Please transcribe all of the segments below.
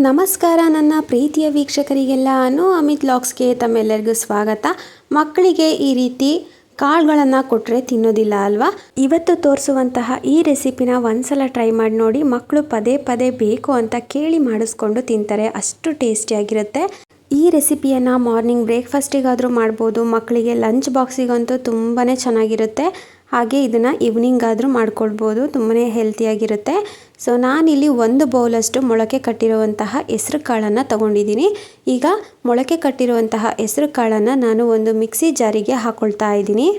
ನಮಸ್ಕಾರ ನನ್ನ ಪ್ರೀತಿಯ ವೀಕ್ಷಕರಿಗೆಲ್ಲ ಅಮಿತ್ ವ್ಲಾಗ್ಸ್ಗೆ ತಮ್ಮೆಲ್ಲರಿಗೂ ಸ್ವಾಗತ. ಮಕ್ಕಳಿಗೆ ಈ ರೀತಿ ಕಾಳುಗಳನ್ನು ಕೊಟ್ಟರೆ ತಿನ್ನೋದಿಲ್ಲ ಅಲ್ವಾ. ಇವತ್ತು ತೋರಿಸುವಂತಹ ಈ ರೆಸಿಪಿನ ಒಂದ್ಸಲ ಟ್ರೈ ಮಾಡಿ ನೋಡಿ. ಮಕ್ಕಳು ಪದೇ ಪದೇ ಬೇಕು ಅಂತ ಕೇಳಿ ಮಾಡಿಸ್ಕೊಂಡು ತಿಂತಾರೆ, ಅಷ್ಟು ಟೇಸ್ಟಿಯಾಗಿರುತ್ತೆ. ಈ ರೆಸಿಪಿಯನ್ನು ಮಾರ್ನಿಂಗ್ ಬ್ರೇಕ್ಫಾಸ್ಟಿಗಾದರೂ ಮಾಡ್ಬೋದು, ಮಕ್ಕಳಿಗೆ ಲಂಚ್ ಬಾಕ್ಸಿಗಂತೂ ತುಂಬಾ ಚೆನ್ನಾಗಿರುತ್ತೆ. ಹಾಗೆ ಇದನ್ನು ಈವ್ನಿಂಗ್ ಆದರೂ ಮಾಡ್ಕೊಳ್ಬೋದು, ತುಂಬಾ ಹೆಲ್ತಿಯಾಗಿರುತ್ತೆ. ಸೊ ನಾನಿಲ್ಲಿ 1 ಬೌಲಷ್ಟು ಮೊಳಕೆ ಕಟ್ಟಿರುವಂತಹ ಹೆಸರು ಕಾಳನ್ನು ತಗೊಂಡಿದ್ದೀನಿ. ಈಗ ಮೊಳಕೆ ಕಟ್ಟಿರುವಂತಹ ಹೆಸರು ಕಾಳನ್ನು ನಾನು ಒಂದು ಮಿಕ್ಸಿ ಜಾರಿಗೆ ಹಾಕೊಳ್ತಾ ಇದ್ದೀನಿ.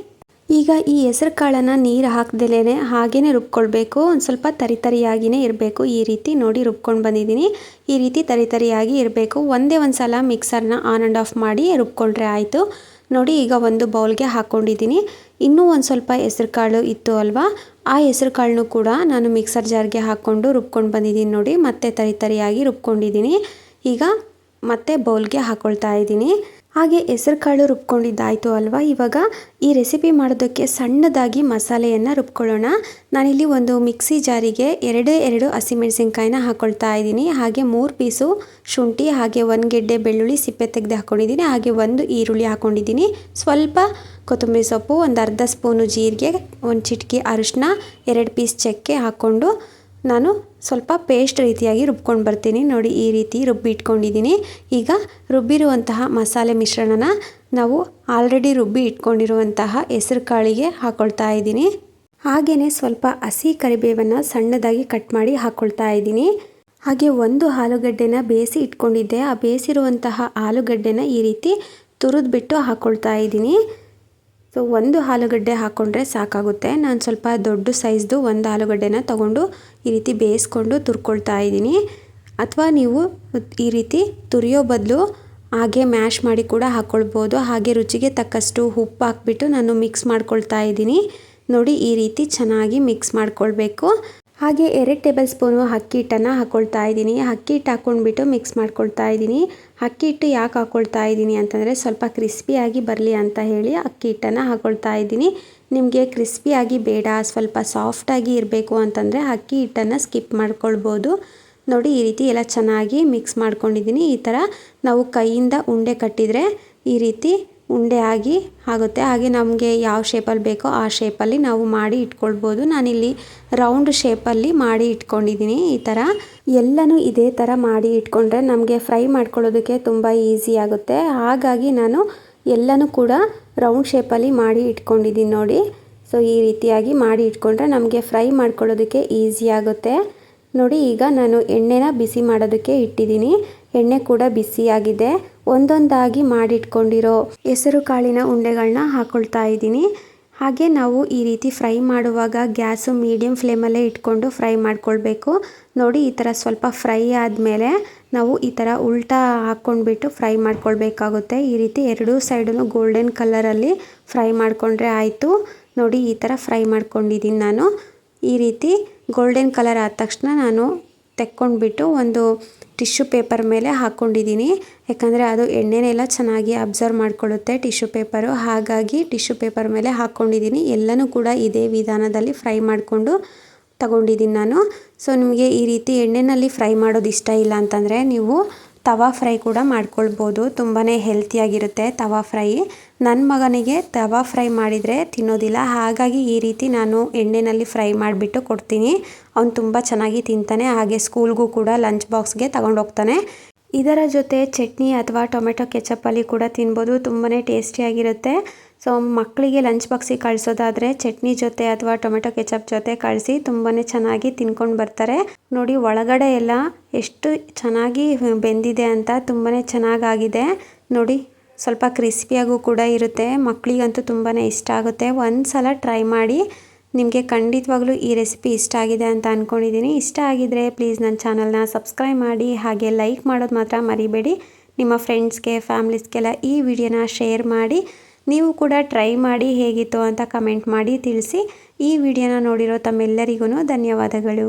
ಈಗ ಈ ಹೆಸರು ಕಾಳನ್ನು ನೀರು ಹಾಕ್ದಲೇ ಹಾಗೇ ರುಬ್ಕೊಳ್ಬೇಕು. ಒಂದು ಸ್ವಲ್ಪ ತರಿಯಾಗಿಯೇ ಇರಬೇಕು. ಈ ರೀತಿ ನೋಡಿ ರುಬ್ಕೊಂಡು ಬಂದಿದ್ದೀನಿ. ಈ ರೀತಿ ತರಿಯಾಗಿ ಇರಬೇಕು. ಒಂದೇ ಒಂದು ಸಲ ಮಿಕ್ಸರ್ನ ಆನ್ ಆ್ಯಂಡ್ ಆಫ್ ಮಾಡಿ ರುಬ್ಕೊಂಡ್ರೆ ಆಯಿತು. ನೋಡಿ ಈಗ ಒಂದು ಬೌಲ್ಗೆ ಹಾಕ್ಕೊಂಡಿದ್ದೀನಿ. ಇನ್ನೂ ಒಂದು ಸ್ವಲ್ಪ ಹೆಸರು ಕಾಳು ಇತ್ತು ಅಲ್ವಾ, ಆ ಹೆಸರು ಕಾಳನ್ನು ಕೂಡ ನಾನು ಮಿಕ್ಸರ್ ಜಾರ್ಗೆ ಹಾಕ್ಕೊಂಡು ರುಬ್ಕೊಂಡು ಬಂದಿದ್ದೀನಿ. ನೋಡಿ ಮತ್ತೆ ತರಿಯಾಗಿ ರುಬ್ಕೊಂಡಿದ್ದೀನಿ. ಈಗ ಮತ್ತೆ ಬೌಲ್ಗೆ ಹಾಕ್ಕೊಳ್ತಾ ಇದ್ದೀನಿ. ಹಾಗೆ ಹೆಸರು ಕಾಳು ರುಬ್ಕೊಂಡಿದ್ದಾಯಿತು ಅಲ್ವಾ. ಇವಾಗ ಈ ರೆಸಿಪಿ ಮಾಡೋದಕ್ಕೆ ಸಣ್ಣದಾಗಿ ಮಸಾಲೆಯನ್ನು ರುಬ್ಕೊಳ್ಳೋಣ. ನಾನಿಲ್ಲಿ ಒಂದು ಮಿಕ್ಸಿ ಜಾರಿಗೆ ಎರಡು ಹಸಿಮೆಣಸಿನ್ಕಾಯಿನ ಹಾಕ್ಕೊಳ್ತಾ ಇದ್ದೀನಿ. ಹಾಗೆ 3 ಪೀಸು ಶುಂಠಿ, ಹಾಗೆ 1 ಗೆಡ್ಡೆ ಬೆಳ್ಳುಳ್ಳಿ ಸಿಪ್ಪೆ ತೆಗೆದು ಹಾಕ್ಕೊಂಡಿದ್ದೀನಿ. ಹಾಗೆ 1 ಈರುಳ್ಳಿ ಹಾಕ್ಕೊಂಡಿದ್ದೀನಿ. ಸ್ವಲ್ಪ ಕೊತ್ತಂಬರಿ ಸೊಪ್ಪು, ಒಂದು ಅರ್ಧ ಸ್ಪೂನು ಜೀರಿಗೆ, 1 ಚಿಟಿಕೆ ಅರಿಶಿನ, 2 ಪೀಸ್ ಚಕ್ಕೆ ಹಾಕ್ಕೊಂಡು ನಾನು ಸ್ವಲ್ಪ ಪೇಸ್ಟ್ ರೀತಿಯಾಗಿ ರುಬ್ಕೊಂಡು ಬರ್ತೀನಿ. ನೋಡಿ ಈ ರೀತಿ ರುಬ್ಬಿ ಇಟ್ಕೊಂಡಿದ್ದೀನಿ. ಈಗ ರುಬ್ಬಿರುವಂತಹ ಮಸಾಲೆ ಮಿಶ್ರಣನ ನಾವು ಆಲ್ರೆಡಿ ರುಬ್ಬಿ ಇಟ್ಕೊಂಡಿರುವಂತಹ ಹೆಸರು ಕಾಳಿಗೆ ಹಾಕ್ಕೊಳ್ತಾ ಇದ್ದೀನಿ. ಹಾಗೆಯೇ ಸ್ವಲ್ಪ ಹಸಿ ಕರಿಬೇವನ್ನು ಸಣ್ಣದಾಗಿ ಕಟ್ ಮಾಡಿ ಹಾಕ್ಕೊಳ್ತಾ ಇದ್ದೀನಿ. ಹಾಗೆ 1 ಆಲೂಗಡ್ಡೆನ ಬೇಯಿಸಿ ಇಟ್ಕೊಂಡಿದ್ದೆ. ಆ ಬೇಯಿಸಿರುವಂತಹ ಆಲೂಗಡ್ಡೆನ ಈ ರೀತಿ ತುರಿದ್ಬಿಟ್ಟು ಹಾಕ್ಕೊಳ್ತಾ ಇದ್ದೀನಿ. ಸೊ 1 ಆಲೂಗಡ್ಡೆ ಹಾಕ್ಕೊಂಡ್ರೆ ಸಾಕಾಗುತ್ತೆ. ನಾನು ಸ್ವಲ್ಪ ದೊಡ್ಡ ಸೈಜ್ದು 1 ಆಲೂಗಡ್ಡೆನ ತೊಗೊಂಡು ಈ ರೀತಿ ಬೇಯಿಸ್ಕೊಂಡು ತುರ್ಕೊಳ್ತಾ ಇದ್ದೀನಿ. ಅಥವಾ ನೀವು ಈ ರೀತಿ ತುರಿಯೋ ಬದಲು ಹಾಗೆ ಮ್ಯಾಶ್ ಮಾಡಿ ಕೂಡ ಹಾಕ್ಕೊಳ್ಬೋದು. ಹಾಗೆ ರುಚಿಗೆ ತಕ್ಕಷ್ಟು ಉಪ್ಪು ಹಾಕ್ಬಿಟ್ಟು ನಾನು ಮಿಕ್ಸ್ ಮಾಡ್ಕೊಳ್ತಾ ಇದ್ದೀನಿ. ನೋಡಿ ಈ ರೀತಿ ಚೆನ್ನಾಗಿ ಮಿಕ್ಸ್ ಮಾಡ್ಕೊಳ್ಬೇಕು. ಹಾಗೆ 2 ಟೇಬಲ್ ಸ್ಪೂನು ಅಕ್ಕಿ ಹಿಟ್ಟನ್ನು ಹಾಕ್ಕೊಳ್ತಾ ಇದ್ದೀನಿ. ಅಕ್ಕಿ ಹಿಟ್ಟು ಹಾಕ್ಕೊಂಡ್ಬಿಟ್ಟು ಮಿಕ್ಸ್ ಮಾಡ್ಕೊಳ್ತಾ ಇದ್ದೀನಿ. ಅಕ್ಕಿ ಹಿಟ್ಟು ಯಾಕೆ ಹಾಕ್ಕೊಳ್ತಾ ಇದ್ದೀನಿ ಅಂತಂದರೆ ಸ್ವಲ್ಪ ಕ್ರಿಸ್ಪಿಯಾಗಿ ಬರಲಿ ಅಂತ ಹೇಳಿ ಅಕ್ಕಿ ಹಿಟ್ಟನ್ನು ಹಾಕ್ಕೊಳ್ತಾ ಇದ್ದೀನಿ. ನಿಮಗೆ ಕ್ರಿಸ್ಪಿಯಾಗಿ ಬೇಡ, ಸ್ವಲ್ಪ ಸಾಫ್ಟಾಗಿ ಇರಬೇಕು ಅಂತಂದರೆ ಅಕ್ಕಿ ಹಿಟ್ಟನ್ನು ಸ್ಕಿಪ್ ಮಾಡ್ಕೊಳ್ಬೋದು. ನೋಡಿ ಈ ರೀತಿ ಎಲ್ಲ ಚೆನ್ನಾಗಿ ಮಿಕ್ಸ್ ಮಾಡ್ಕೊಂಡಿದ್ದೀನಿ. ಈ ಥರ ನಾವು ಕೈಯಿಂದ ಉಂಡೆ ಕಟ್ಟಿದರೆ ಈ ರೀತಿ ಉಂಡೆ ಆಗಿ ಆಗುತ್ತೆ. ಹಾಗೆ ನಮಗೆ ಯಾವ ಶೇಪಲ್ಲಿ ಬೇಕೋ ಆ ಶೇಪಲ್ಲಿ ನಾವು ಮಾಡಿ ಇಟ್ಕೊಳ್ಬೋದು. ನಾನಿಲ್ಲಿ ರೌಂಡ್ ಶೇಪಲ್ಲಿ ಮಾಡಿ ಇಟ್ಕೊಂಡಿದ್ದೀನಿ. ಈ ಥರ ಎಲ್ಲನೂ ಇದೇ ಥರ ಮಾಡಿ ಇಟ್ಕೊಂಡ್ರೆ ನಮಗೆ ಫ್ರೈ ಮಾಡ್ಕೊಳ್ಳೋದಕ್ಕೆ ತುಂಬ ಈಸಿ ಆಗುತ್ತೆ. ಹಾಗಾಗಿ ನಾನು ಎಲ್ಲನೂ ಕೂಡ ರೌಂಡ್ ಶೇಪಲ್ಲಿ ಮಾಡಿ ಇಟ್ಕೊಂಡಿದ್ದೀನಿ ನೋಡಿ. ಸೊ ಈ ರೀತಿಯಾಗಿ ಮಾಡಿ ಇಟ್ಕೊಂಡ್ರೆ ನಮಗೆ ಫ್ರೈ ಮಾಡ್ಕೊಳ್ಳೋದಕ್ಕೆ ಈಸಿ ಆಗುತ್ತೆ. ನೋಡಿ ಈಗ ನಾನು ಎಣ್ಣೆನ ಬಿಸಿ ಮಾಡೋದಕ್ಕೆ ಇಟ್ಟಿದ್ದೀನಿ. ಎಣ್ಣೆ ಕೂಡ ಬಿಸಿಯಾಗಿದೆ. ಒಂದೊಂದಾಗಿ ಮಾಡಿಟ್ಕೊಂಡಿರೋ ಹೆಸರು ಕಾಳಿನ ಉಂಡೆಗಳನ್ನ ಹಾಕ್ಕೊಳ್ತಾ ಇದ್ದೀನಿ. ಹಾಗೆ ನಾವು ಈ ರೀತಿ ಫ್ರೈ ಮಾಡುವಾಗ ಗ್ಯಾಸು ಮೀಡಿಯಮ್ ಫ್ಲೇಮಲ್ಲೇ ಇಟ್ಕೊಂಡು ಫ್ರೈ ಮಾಡ್ಕೊಳ್ಬೇಕು. ನೋಡಿ ಈ ಥರ ಸ್ವಲ್ಪ ಫ್ರೈ ಆದಮೇಲೆ ನಾವು ಈ ಥರ ಉಲ್ಟಾ ಹಾಕ್ಕೊಂಡ್ಬಿಟ್ಟು ಫ್ರೈ ಮಾಡ್ಕೊಳ್ಬೇಕಾಗುತ್ತೆ. ಈ ರೀತಿ 2 ಸೈಡೂ ಗೋಲ್ಡನ್ ಕಲರಲ್ಲಿ ಫ್ರೈ ಮಾಡಿಕೊಂಡ್ರೆ ಆಯಿತು. ನೋಡಿ ಈ ಥರ ಫ್ರೈ ಮಾಡ್ಕೊಂಡಿದ್ದೀನಿ ನಾನು. ಈ ರೀತಿ ಗೋಲ್ಡನ್ ಕಲರ್ ಆದ ತಕ್ಷಣ ನಾನು ತೆಕ್ಕೊಂಡ್ಬಿಟ್ಟು ಒಂದು ಟಿಶ್ಯೂ ಪೇಪರ್ ಮೇಲೆ ಹಾಕ್ಕೊಂಡಿದ್ದೀನಿ. ಯಾಕಂದರೆ ಅದು ಎಣ್ಣೆನೆಲ್ಲ ಚೆನ್ನಾಗಿ ಅಬ್ಸರ್ವ್ ಮಾಡ್ಕೊಳ್ಳುತ್ತೆ ಟಿಶ್ಯೂ ಪೇಪರು. ಹಾಗಾಗಿ ಟಿಶ್ಯೂ ಪೇಪರ್ ಮೇಲೆ ಹಾಕ್ಕೊಂಡಿದ್ದೀನಿ. ಎಲ್ಲನೂ ಕೂಡ ಇದೇ ವಿಧಾನದಲ್ಲಿ ಫ್ರೈ ಮಾಡಿಕೊಂಡು ತಗೊಂಡಿದ್ದೀನಿ ನಾನು. ಸೊ ನಿಮಗೆ ಈ ರೀತಿ ಎಣ್ಣೆಯಲ್ಲಿ ಫ್ರೈ ಮಾಡೋದು ಇಷ್ಟ ಇಲ್ಲ ಅಂತಂದರೆ ನೀವು ತವಾ ಫ್ರೈ ಕೂಡ ಮಾಡ್ಕೊಳ್ಬೋದು. ತುಂಬಾ ಹೆಲ್ತಿಯಾಗಿರುತ್ತೆ ತವಾ ಫ್ರೈ. ನನ್ನ ಮಗನಿಗೆ ತವಾ ಫ್ರೈ ಮಾಡಿದರೆ ತಿನ್ನೋದಿಲ್ಲ, ಹಾಗಾಗಿ ಈ ರೀತಿ ನಾನು ಎಣ್ಣೆಯಲ್ಲಿ ಫ್ರೈ ಮಾಡಿಬಿಟ್ಟು ಕೊಡ್ತೀನಿ. ಅವನು ತುಂಬ ಚೆನ್ನಾಗಿ ತಿಂತಾನೆ. ಹಾಗೆ ಸ್ಕೂಲ್ಗೂ ಕೂಡ ಲಂಚ್ ಬಾಕ್ಸ್ಗೆ ತಗೊಂಡೋಗ್ತಾನೆ. ಇದರ ಜೊತೆ ಚಟ್ನಿ ಅಥವಾ ಟೊಮೆಟೊ ಕೆಚಪ್ಪಲ್ಲಿ ಕೂಡ ತಿನ್ಬೋದು. ತುಂಬಾ ಟೇಸ್ಟಿಯಾಗಿರುತ್ತೆ. ಸೊ ಮಕ್ಕಳಿಗೆ ಲಂಚ್ ಬಾಕ್ಸಿಗೆ ಕಳಿಸೋದಾದರೆ ಚಟ್ನಿ ಜೊತೆ ಅಥವಾ ಟೊಮೆಟೊ ಕೆಚಪ್ ಜೊತೆ ಕಳಿಸಿ, ತುಂಬಾ ಚೆನ್ನಾಗಿ ತಿನ್ಕೊಂಡು ಬರ್ತಾರೆ. ನೋಡಿ ಒಳಗಡೆ ಎಲ್ಲ ಎಷ್ಟು ಚೆನ್ನಾಗಿ ಬೆಂದಿದೆ ಅಂತ, ತುಂಬಾ ಚೆನ್ನಾಗಾಗಿದೆ. ನೋಡಿ ಸ್ವಲ್ಪ ಕ್ರಿಸ್ಪಿಯಾಗೂ ಕೂಡ ಇರುತ್ತೆ. ಮಕ್ಕಳಿಗಂತೂ ತುಂಬಾ ಇಷ್ಟ ಆಗುತ್ತೆ. ಒಂದು ಸಲ ಟ್ರೈ ಮಾಡಿ. ನಿಮಗೆ ಖಂಡಿತವಾಗ್ಲೂ ಈ ರೆಸಿಪಿ ಇಷ್ಟ ಆಗಿದೆ ಅಂತ ಅಂದ್ಕೊಂಡಿದ್ದೀನಿ. ಇಷ್ಟ ಆಗಿದರೆ ಪ್ಲೀಸ್ ನನ್ನ ಚಾನಲ್ನ ಸಬ್ಸ್ಕ್ರೈಬ್ ಮಾಡಿ. ಹಾಗೆ ಲೈಕ್ ಮಾಡೋದು ಮಾತ್ರ ಮರಿಬೇಡಿ. ನಿಮ್ಮ ಫ್ರೆಂಡ್ಸ್ಗೆ, ಫ್ಯಾಮಿಲೀಸ್ಗೆಲ್ಲ ಈ ವಿಡಿಯೋನ ಶೇರ್ ಮಾಡಿ. ನೀವು ಕೂಡ ಟ್ರೈ ಮಾಡಿ ಹೇಗಿತ್ತು ಅಂತ ಕಮೆಂಟ್ ಮಾಡಿ ತಿಳಿಸಿ. ಈ ವಿಡಿಯೋನ ನೋಡಿರೋ ತಮ್ಮೆಲ್ಲರಿಗೂ ಧನ್ಯವಾದಗಳು.